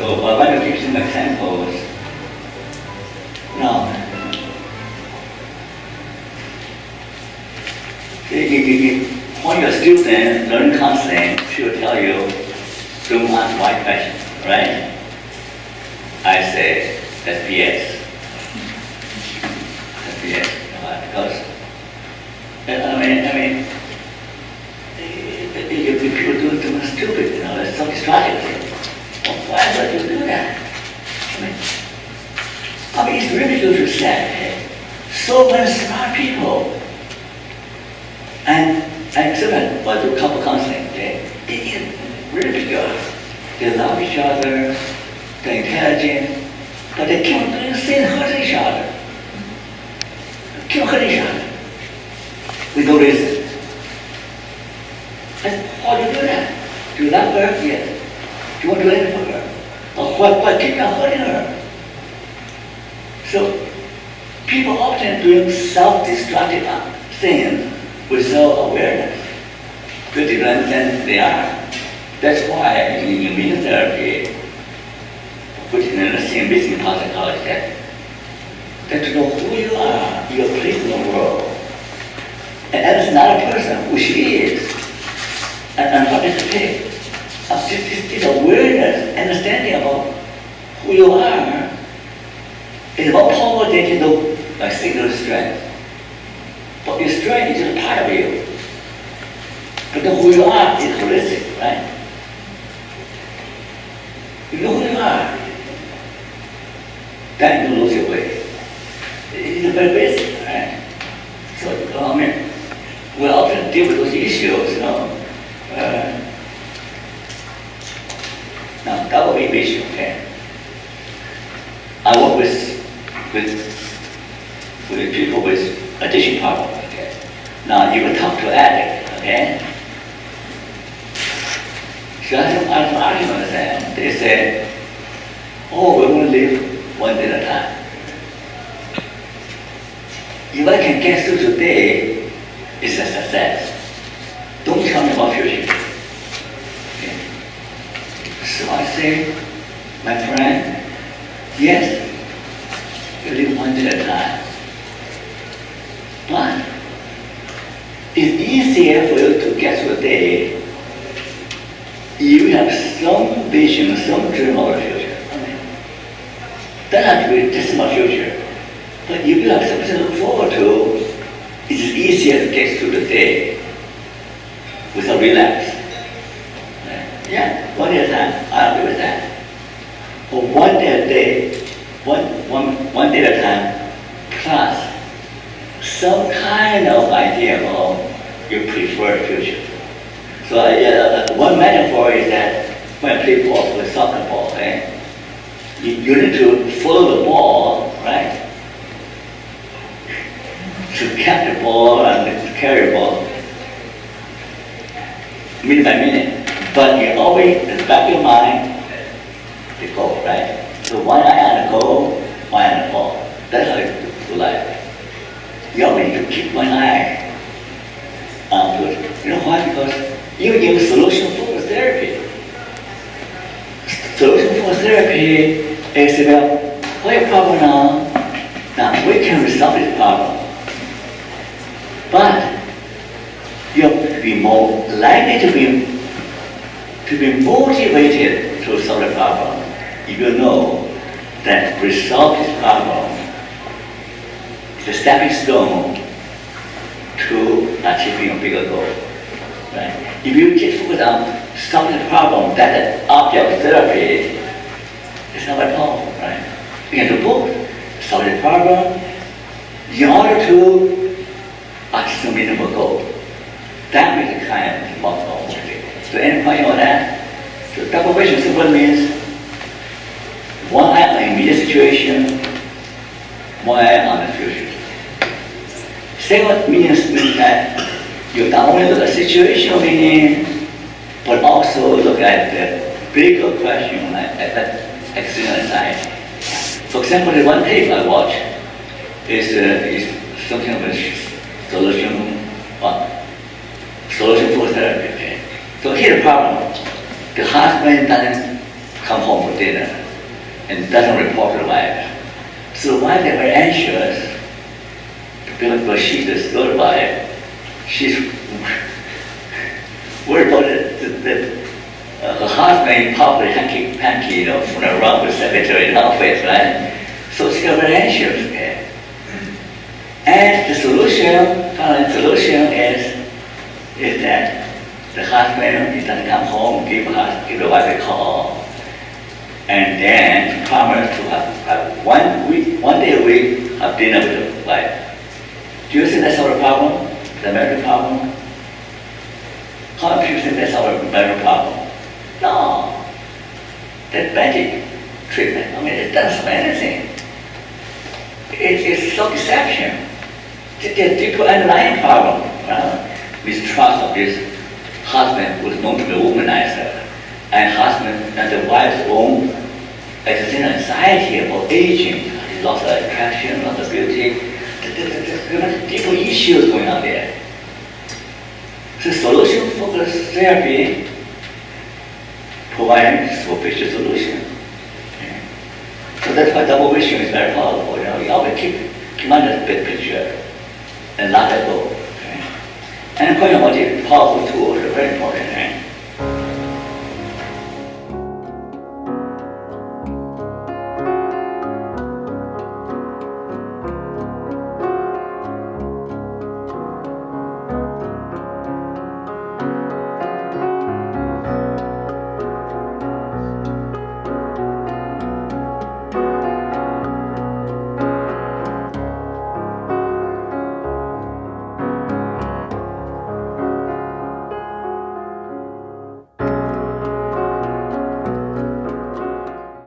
So I want to give some examples. Now, when your student learn counseling, she will tell you, don't ask why question, right? I say, that's BS. That's BS. Because, I mean, if people do something stupid, that's so destructive. Why would you do that? I mean, it's really good to say, so many smart people, and sometimes when do couple counseling, they really good. They love each other, they're intelligent, but they keep doing the same, hurt each other. Keep hurting each other with no reason. And how do you do that? Do you love her? Yes. Do you want to do anything for her? Or what keep on hurting her? So people often doing self-destructive things without awareness. Pretty than they are. That's why in behavioural therapy, which is the same basic psychology, that to know who you are, your place in the world, and as another person who she is, and what is it? This awareness, understanding about who you are, is more powerful than you know by single strength. But your strength is just part of you. But then who you are is holistic, right? You know who you are, then you lose your way. It's very basic, right? So, I mean, we often deal with those issues, Now, that will be an issue, okay? I work with people with addiction problem, okay? Now, you will talk to addict, okay? So I have an argument with them. They say, oh, we want to live one day at a time. If I can get through today, it's a success. Don't tell me about future. Okay? So I say, my friend, yes, you live one day at a time. But it's easier for you to get through the day if you have some vision, some dream of the future. Doesn't have to be distant future. But if you have something to look forward to, it is easier to get through the day without relapse. Yeah, one day at a time, I agree with that. But one day a day, one day at a time, plus some kind of idea of your preferred future. So one metaphor is that when I play ball with soccer ball, right? You need to follow the ball, right? To catch the ball and carry the ball, minute by minute. But you always, in the back of your mind, the goal, right? So one eye on the goal, one eye on the ball. That's how you do life. You always need to keep one eye on it. You know why? Because you give solution-focused therapy. Solution-focused therapy is about what's your problem now? Now we can resolve this problem. But you'll be more likely to be motivated to solve the problem if you know that resolve this problem is a stepping stone to achieving a bigger goal. Right? If you just focus on solving the problem, that's the object of therapy, it's not very powerful, right? You can do both. Solve the problem in order to achieve a meaningful goal. That makes the client more motivated. So any point on that? So double vision simply means one eye on the immediate situation, one eye on the future. Second means that you not only look at situational meaning, but also look at the bigger question, like external side. For example, the one tape I watch is something of a solution for therapy. Okay? So here's the problem. The husband doesn't come home for dinner and doesn't report to the wife. So the wife is very anxious because she's the third wife. She's worried about her husband probably hanky, fooling around with secretary in the office, right? So she got very anxious. Okay? And the solution, final solution is that the husband he doesn't come home, give the wife a call, and then promise to have one day a week have dinner with the wife. Do you think that's our problem? The marital problem? How many people think that's our marital problem? No. That magic treatment, it doesn't solve anything. It's self-deception. There's deeper underlying problem. Mistrust of this husband who is known to be a womanizer, and husband and the wife's own existential anxiety about aging. He lost the attraction, lost the beauty. There's deeper issues going on there. So solution-focused therapy provides superficial solution. Okay. So that's why double vision is very powerful. You always keep under the big picture and not let go. Okay. And the question about the powerful